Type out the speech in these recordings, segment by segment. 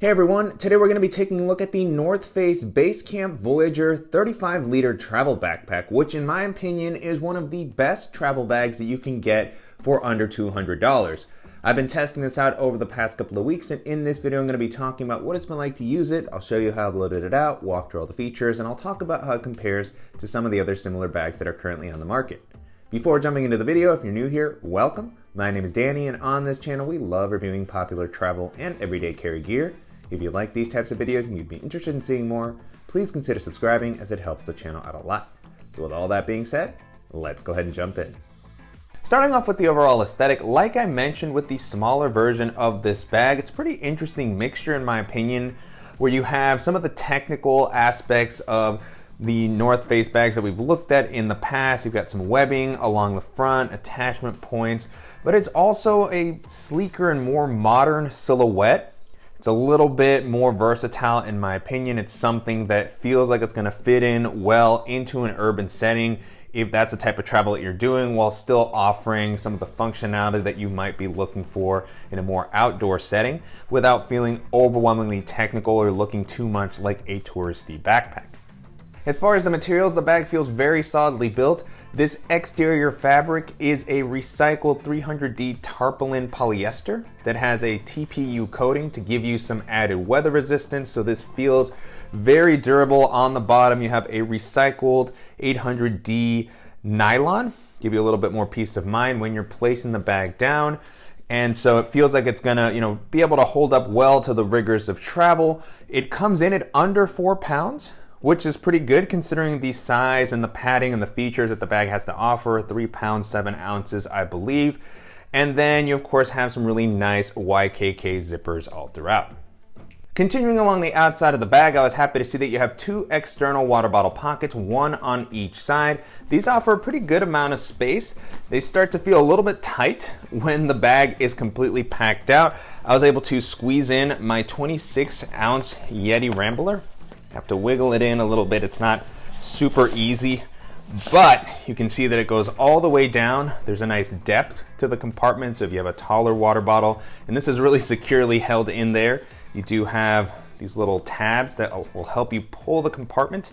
Hey everyone, today we're going to be taking a look at the North Face Basecamp Voyager 35-liter travel backpack, which in my opinion is one of the best travel bags that you can get for under $200. I've been testing this out over the past couple of weeks, and in this video I'm going to be talking about what it's been like to use it. I'll show you how I've loaded it out, walk through all the features, and I'll talk about how it compares to some of the other similar bags that are currently on the market. Before jumping into the video, if you're new here, welcome. My name is Danny, and on this channel we love reviewing popular travel and everyday carry gear. If you like these types of videos and you'd be interested in seeing more, please consider subscribing as it helps the channel out a lot. So with all that being said, let's go ahead and jump in. Starting off with the overall aesthetic, like I mentioned with the smaller version of this bag, it's a pretty interesting mixture in my opinion, where you have some of the technical aspects of the North Face bags that we've looked at in the past. You've got some webbing along the front, attachment points, but it's also a sleeker and more modern silhouette. It's a little bit more versatile in my opinion. It's something that feels like it's going to fit in well into an urban setting if that's the type of travel that you're doing, while still offering some of the functionality that you might be looking for in a more outdoor setting without feeling overwhelmingly technical or looking too much like a touristy backpack. As far as the materials, the bag feels very solidly built. This exterior fabric is a recycled 300D tarpaulin polyester that has a TPU coating to give you some added weather resistance. So this feels very durable. On the bottom, you have a recycled 800D nylon, give you a little bit more peace of mind when you're placing the bag down. And so it feels like it's gonna, be able to hold up well to the rigors of travel. It comes in at under 4 pounds, which is pretty good considering the size and the padding and the features that the bag has to offer. 3 pounds, 7 ounces, I believe. And then you of course have some really nice YKK zippers all throughout. Continuing along the outside of the bag, I was happy to see that you have 2 external water bottle pockets, one on each side. These offer a pretty good amount of space. They start to feel a little bit tight when the bag is completely packed out. I was able to squeeze in my 26-ounce Yeti Rambler. Have to wiggle it in a little bit. It's not super easy, but you can see that it goes all the way down. There's a nice depth to the compartment, so if you have a taller water bottle, and this is really securely held in there, you do have these little tabs that will help you pull the compartment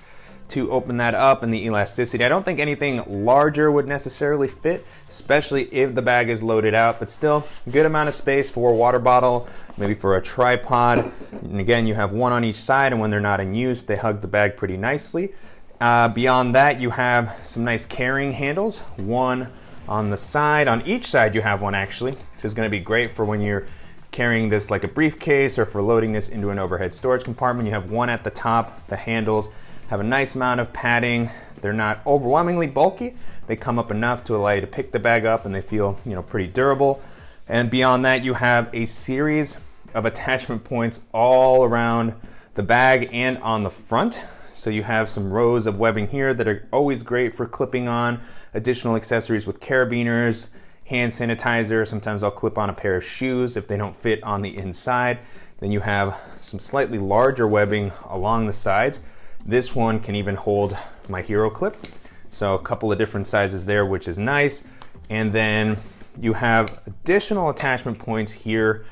to open that up, and the elasticity. I don't think anything larger would necessarily fit, especially if the bag is loaded out, but still a good amount of space for a water bottle, maybe for a tripod. And again, you have one on each side, and when they're not in use, they hug the bag pretty nicely. Beyond that, you have some nice carrying handles, one on the side. On each side, you have one actually, which is going to be great for when you're carrying this like a briefcase or for loading this into an overhead storage compartment. You have one at the top. The handles have a nice amount of padding. They're not overwhelmingly bulky. They come up enough to allow you to pick the bag up, and they feel, pretty durable. And beyond that, you have a series of attachment points all around the bag and on the front. So you have some rows of webbing here that are always great for clipping on additional accessories with carabiners, hand sanitizer. Sometimes I'll clip on a pair of shoes if they don't fit on the inside. Then you have some slightly larger webbing along the sides. This one can even hold my hero clip. So a couple of different sizes there, which is nice. And then you have additional attachment points here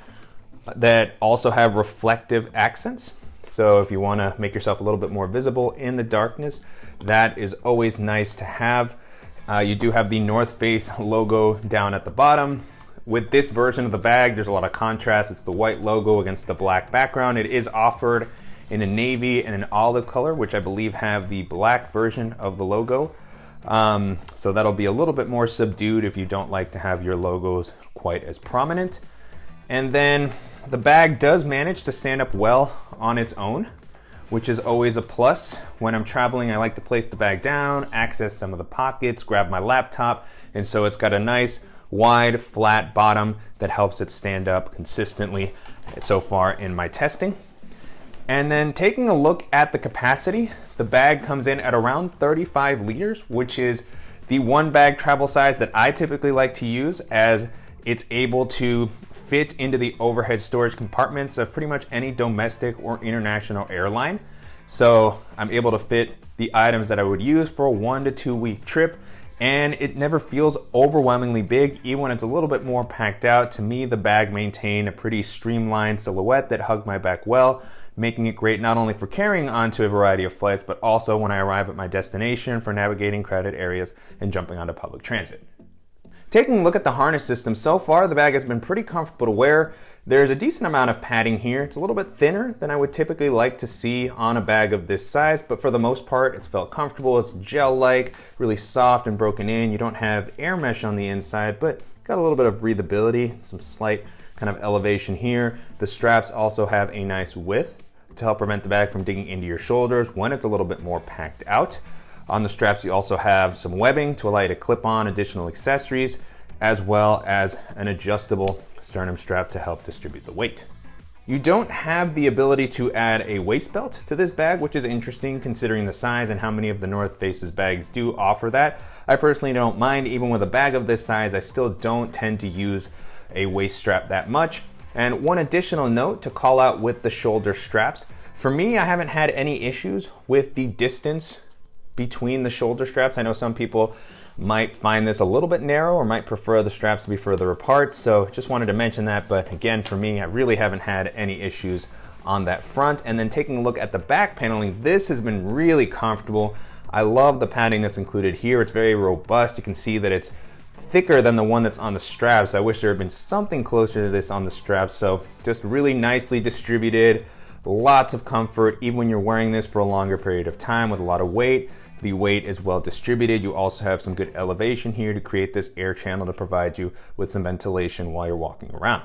that also have reflective accents. So if you want to make yourself a little bit more visible in the darkness, that is always nice to have. You do have the North Face logo down at the bottom. With this version of the bag, there's a lot of contrast. It's the white logo against the black background. It is offered in a navy and an olive color, which I believe have the black version of the logo. So that'll be a little bit more subdued if you don't like to have your logos quite as prominent. And then the bag does manage to stand up well on its own, which is always a plus. When I'm traveling, I like to place the bag down, access some of the pockets, grab my laptop, and so it's got a nice wide flat bottom that helps it stand up consistently so far in my testing. And then taking a look at the capacity, the bag comes in at around 35 liters, which is the one bag travel size that I typically like to use, as it's able to fit into the overhead storage compartments of pretty much any domestic or international airline. So I'm able to fit the items that I would use for a 1 to 2 week trip and it never feels overwhelmingly big, even when it's a little bit more packed out. To me, the bag maintained a pretty streamlined silhouette that hugged my back well, making it great not only for carrying onto a variety of flights, but also when I arrive at my destination for navigating crowded areas and jumping onto public transit. Taking a look at the harness system, so far the bag has been pretty comfortable to wear. There's a decent amount of padding here. It's a little bit thinner than I would typically like to see on a bag of this size, but for the most part it's felt comfortable. It's gel-like, really soft and broken in. You don't have air mesh on the inside, but got a little bit of breathability, some slight kind of elevation here. The straps also have a nice width to help prevent the bag from digging into your shoulders when it's a little bit more packed out. On the straps, you also have some webbing to allow you to clip on additional accessories, as well as an adjustable sternum strap to help distribute the weight. You don't have the ability to add a waist belt to this bag, which is interesting considering the size and how many of the North Face's bags do offer that. I personally don't mind. Even with a bag of this size, I still don't tend to use a waist strap that much. And one additional note to call out with the shoulder straps. For me, I haven't had any issues with the distance between the shoulder straps. I know some people might find this a little bit narrow or might prefer the straps to be further apart, so just wanted to mention that. But again, for me, I really haven't had any issues on that front. And then taking a look at the back paneling, this has been really comfortable. I love the padding that's included here. It's very robust. You can see that it's thicker than the one that's on the straps. I wish there had been something closer to this on the straps. So just really nicely distributed, lots of comfort, even when you're wearing this for a longer period of time with a lot of weight. The weight is well distributed. You also have some good elevation here to create this air channel to provide you with some ventilation while you're walking around.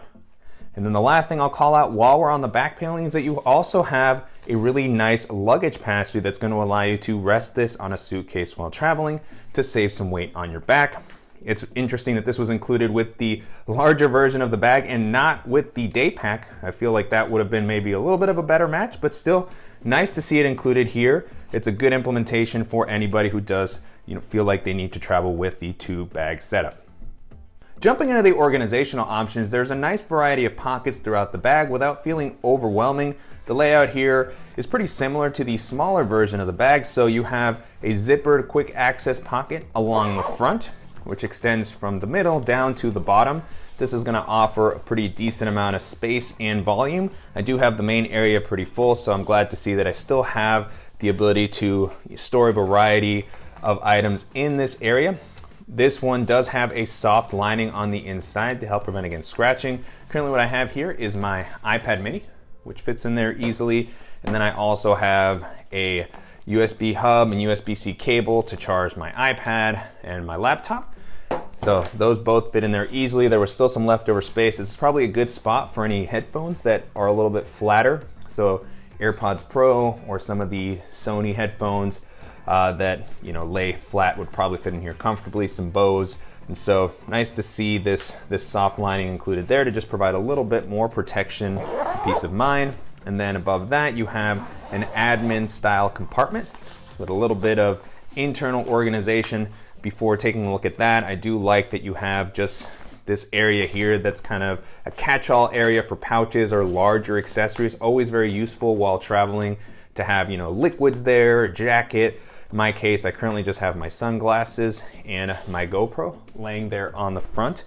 And then the last thing I'll call out while we're on the back paneling is that you also have a really nice luggage pass-through that's going to allow you to rest this on a suitcase while traveling to save some weight on your back. It's interesting that this was included with the larger version of the bag and not with the day pack. I feel like that would have been maybe a little bit of a better match, but still nice to see it included here. It's a good implementation for anybody who does, feel like they need to travel with the two bag setup. Jumping into the organizational options, there's a nice variety of pockets throughout the bag without feeling overwhelming. The layout here is pretty similar to the smaller version of the bag. So you have a zippered quick access pocket along the front, which extends from the middle down to the bottom. This is gonna offer a pretty decent amount of space and volume. I do have the main area pretty full, so I'm glad to see that I still have the ability to store a variety of items in this area. This one does have a soft lining on the inside to help prevent against scratching. Currently what I have here is my iPad mini, which fits in there easily. And then I also have a USB hub and USB-C cable to charge my iPad and my laptop. So those both fit in there easily. There was still some leftover space. This is probably a good spot for any headphones that are a little bit flatter. So AirPods Pro or some of the Sony headphones that lay flat would probably fit in here comfortably. Some Bose, and so nice to see this soft lining included there to just provide a little bit more protection, peace of mind. And then above that you have an admin style compartment with a little bit of internal organization. Before taking a look at that, I do like that you have just this area here that's kind of a catch-all area for pouches or larger accessories. Always very useful while traveling to have, liquids there, a jacket. In my case, I currently just have my sunglasses and my GoPro laying there on the front,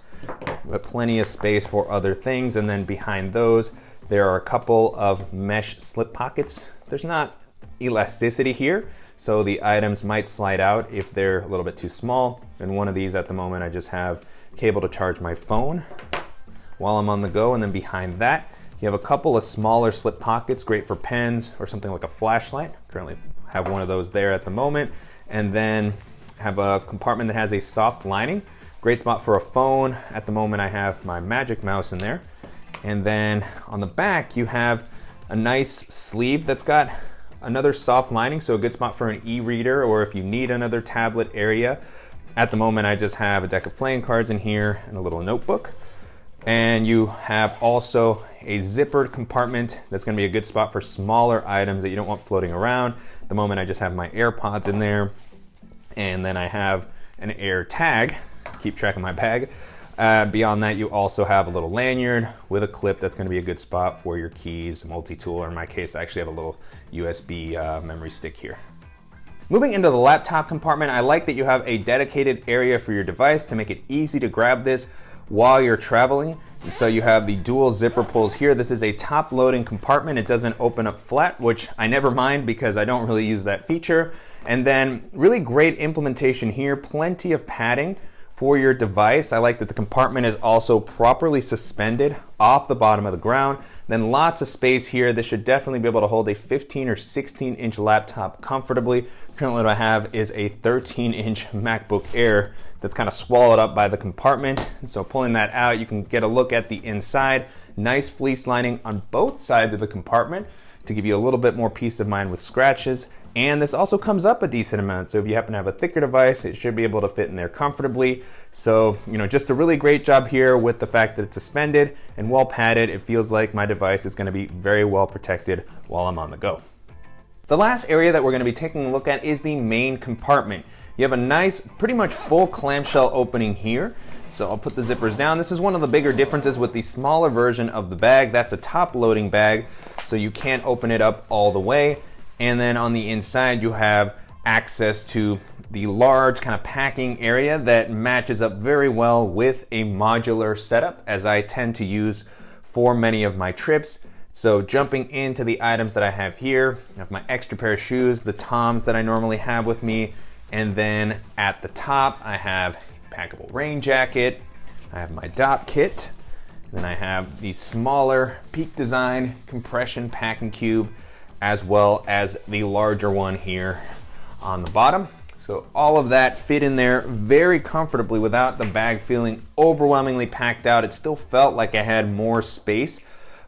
but plenty of space for other things. And then behind those, there are a couple of mesh slip pockets. There's not elasticity here, so the items might slide out if they're a little bit too small. And one of these at the moment, I just have cable to charge my phone while I'm on the go. And then behind that, you have a couple of smaller slip pockets, great for pens or something like a flashlight. Currently have one of those there at the moment. And then have a compartment that has a soft lining. Great spot for a phone. At the moment, I have my Magic Mouse in there. And then on the back, you have a nice sleeve that's got another soft lining, so a good spot for an e-reader or if you need another tablet area. At the moment, I just have a deck of playing cards in here and a little notebook. And you have also a zippered compartment that's gonna be a good spot for smaller items that you don't want floating around. At the moment, I just have my AirPods in there. And then I have an air tag, keep track of my bag. Beyond that, you also have a little lanyard with a clip that's gonna be a good spot for your keys, multi-tool, or in my case, I actually have a little USB memory stick here. Moving into the laptop compartment, I like that you have a dedicated area for your device to make it easy to grab this while you're traveling. And so you have the dual zipper pulls here. This is a top loading compartment. It doesn't open up flat, which I never mind because I don't really use that feature. And then really great implementation here, plenty of padding for your device. I like that the compartment is also properly suspended off the bottom of the ground. Then lots of space here. This should definitely be able to hold a 15 or 16 inch laptop comfortably. Currently what I have is a 13 inch MacBook Air that's kind of swallowed up by the compartment. And so pulling that out, you can get a look at the inside. Nice fleece lining on both sides of the compartment to give you a little bit more peace of mind with scratches. And this also comes up a decent amount. So if you happen to have a thicker device, it should be able to fit in there comfortably. So, just a really great job here with the fact that it's suspended and well padded. It feels like my device is going to be very well protected while I'm on the go. The last area that we're going to be taking a look at is the main compartment. You have a nice, pretty much full clamshell opening here. So I'll put the zippers down. This is one of the bigger differences with the smaller version of the bag. That's a top loading bag, so you can't open it up all the way. And then on the inside, you have access to the large kind of packing area that matches up very well with a modular setup, as I tend to use for many of my trips. So jumping into the items that I have here, I have my extra pair of shoes, the Toms that I normally have with me, and then at the top, I have a packable rain jacket, I have my DOP kit, then I have the smaller Peak Design compression packing cube, as well as the larger one here on the bottom. So all of that fit in there very comfortably without the bag feeling overwhelmingly packed out. It still felt like I had more space,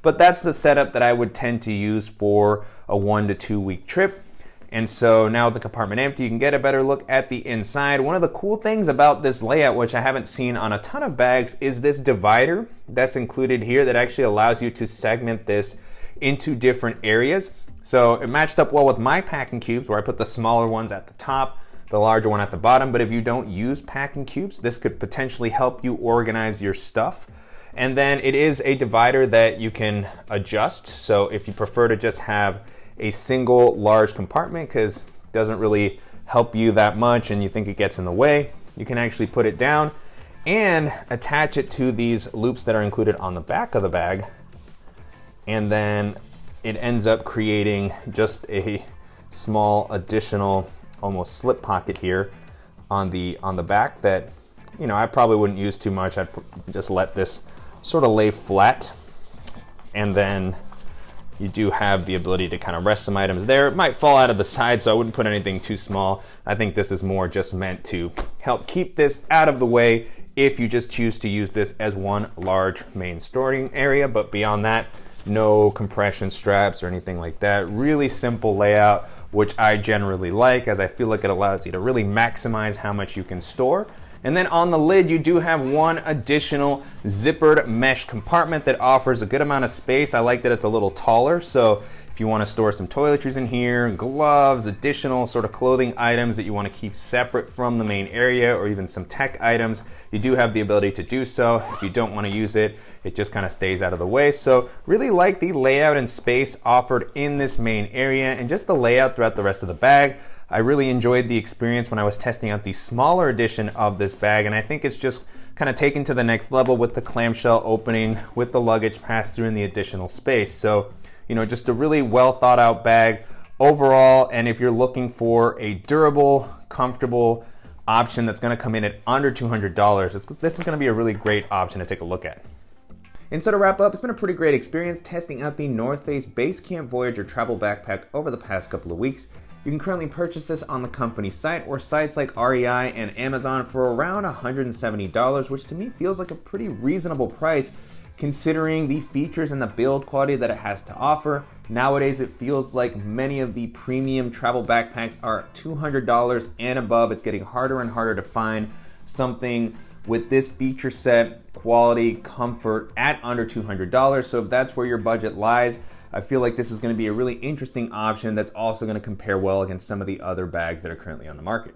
but that's the setup that I would tend to use for a 1 to 2 week trip. And so now with the compartment empty, you can get a better look at the inside. One of the cool things about this layout, which I haven't seen on a ton of bags, is this divider that's included here that actually allows you to segment this into different areas. So it matched up well with my packing cubes, where I put the smaller ones at the top, the larger one at the bottom. But if you don't use packing cubes, this could potentially help you organize your stuff. And then it is a divider that you can adjust. So if you prefer to just have a single large compartment because it doesn't really help you that much and you think it gets in the way, you can actually put it down and attach it to these loops that are included on the back of the bag. And then it ends up creating just a small additional almost slip pocket here on the back that I probably wouldn't use too much. I'd just let this sort of lay flat, and then you do have the ability to kind of rest some items there. It might fall out of the side, so I wouldn't put anything too small. I think this is more just meant to help keep this out of the way if you just choose to use this as one large main storing area. But beyond that, no compression straps or anything like that. Really simple layout, which I generally like, as I feel like it allows you to really maximize how much you can store. And then on the lid, you do have one additional zippered mesh compartment that offers a good amount of space. I like that it's a little taller, so if you want to store some toiletries in here, gloves, additional sort of clothing items that you want to keep separate from the main area, or even some tech items, you do have the ability to do so. If you don't want to use it, it just kind of stays out of the way. So really like the layout and space offered in this main area, and just the layout throughout the rest of the bag. I really enjoyed the experience when I was testing out the smaller edition of this bag, and I think it's just kind of taken to the next level with the clamshell opening, with the luggage pass-through, and the additional space. So, just a really well thought out bag overall. And if you're looking for a durable, comfortable option that's going to come in at under $200, this is going to be a really great option to take a look at. And so to wrap up, it's been a pretty great experience testing out the North Face Basecamp Voyager Travel Backpack over the past couple of weeks. You can currently purchase this on the company site or sites like REI and Amazon for around $170, which to me feels like a pretty reasonable price considering the features and the build quality that it has to offer. Nowadays, it feels like many of the premium travel backpacks are $200 and above. It's getting harder and harder to find something with this feature set, quality, comfort at under $200. So if that's where your budget lies, I feel like this is going to be a really interesting option that's also going to compare well against some of the other bags that are currently on the market.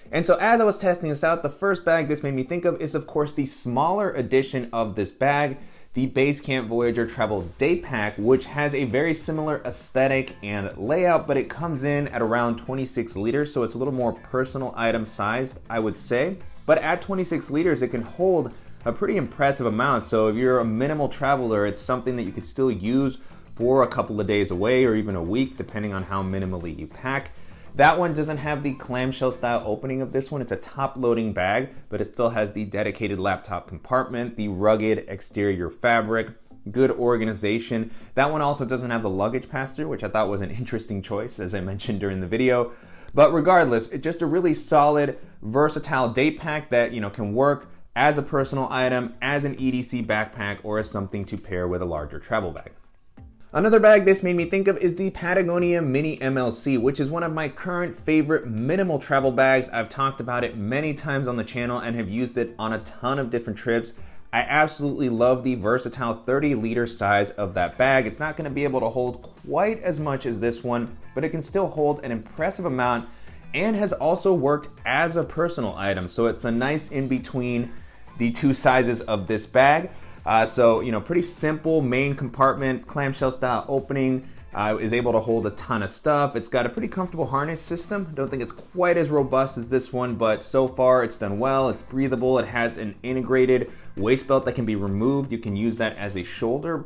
And so as I was testing this out, the first bag this made me think of is, of course, the smaller edition of this bag. the Basecamp Voyager Travel Backpack, which has a very similar aesthetic and layout, but it comes in at around 26 liters, so it's a little more personal item sized, I would say. But at 26 liters, it can hold a pretty impressive amount. So if you're a minimal traveler, it's something that you could still use for a couple of days away or even a week, depending on how minimally you pack. That one doesn't have the clamshell style opening of this one. It's a top loading bag, but it still has the dedicated laptop compartment, the rugged exterior fabric, good organization. That one also doesn't have the luggage pass-through, which I thought was an interesting choice, as I mentioned during the video. But regardless, it's just a really solid, versatile day pack that, can work as a personal item, as an EDC backpack, or as something to pair with a larger travel bag. Another bag this made me think of is the Patagonia Mini MLC, which is one of my current favorite minimal travel bags. I've talked about it many times on the channel and have used it on a ton of different trips. I absolutely love the versatile 30-liter size of that bag. It's not going to be able to hold quite as much as this one, but it can still hold an impressive amount and has also worked as a personal item. So it's a nice in between the two sizes of this bag. Pretty simple main compartment, clamshell style opening, is able to hold a ton of stuff. It's got a pretty comfortable harness system. Don't think it's quite as robust as this one, but so far it's done well. It's breathable. It has an integrated waist belt that can be removed. You can use that as a shoulder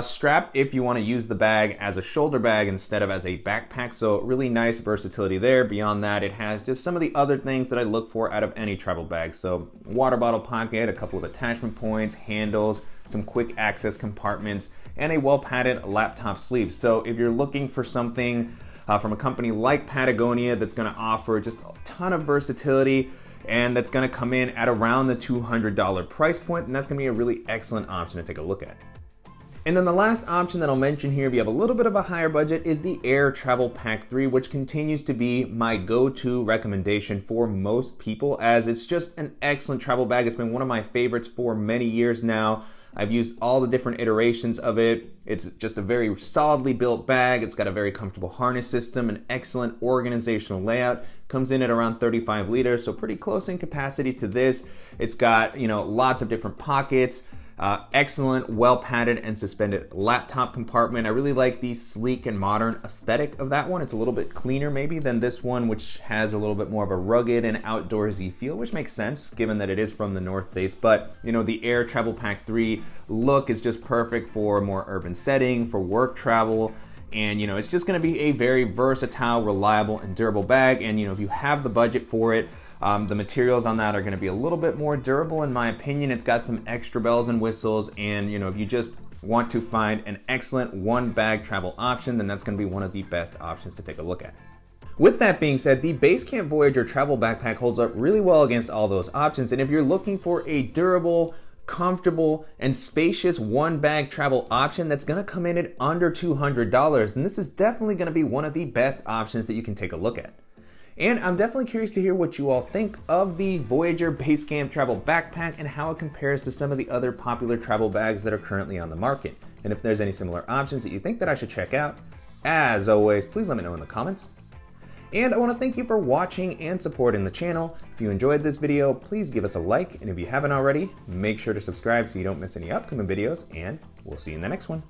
strap if you want to use the bag as a shoulder bag instead of as a backpack. So really nice versatility there. Beyond that, it has just some of the other things that I look for out of any travel bag. So water bottle pocket, a couple of attachment points, handles, some quick access compartments, and a well padded laptop sleeve. So if you're looking for something from a company like Patagonia that's going to offer just a ton of versatility and that's going to come in at around the $200 price point, and that's going to be a really excellent option to take a look at. And then the last option that I'll mention here, if you have a little bit of a higher budget, is the Air Travel Pack 3, which continues to be my go-to recommendation for most people, as it's just an excellent travel bag. It's been one of my favorites for many years now. I've used all the different iterations of it. It's just a very solidly built bag. It's got a very comfortable harness system, an excellent organizational layout. Comes in at around 35 liters, so pretty close in capacity to this. It's got, lots of different pockets. Excellent, well padded and suspended laptop compartment. I really like the sleek and modern aesthetic of that one. It's a little bit cleaner maybe than this one, which has a little bit more of a rugged and outdoorsy feel, which makes sense given that it is from the North Face. But the Air Travel Pack 3 look is just perfect for a more urban setting, for work travel. And it's just going to be a very versatile, reliable and durable bag. And if you have the budget for it, the materials on that are going to be a little bit more durable in my opinion. It's got some extra bells and whistles, and if you just want to find an excellent one bag travel option, then that's going to be one of the best options to take a look at. With that being said, the Basecamp Voyager Travel Backpack holds up really well against all those options, and if you're looking for a durable, comfortable and spacious one bag travel option that's going to come in at under $200, then this is definitely going to be one of the best options that you can take a look at. And I'm definitely curious to hear what you all think of the Voyager Basecamp Travel Backpack and how it compares to some of the other popular travel bags that are currently on the market. And if there's any similar options that you think that I should check out, as always, please let me know in the comments. And I want to thank you for watching and supporting the channel. If you enjoyed this video, please give us a like. And if you haven't already, make sure to subscribe so you don't miss any upcoming videos. And we'll see you in the next one.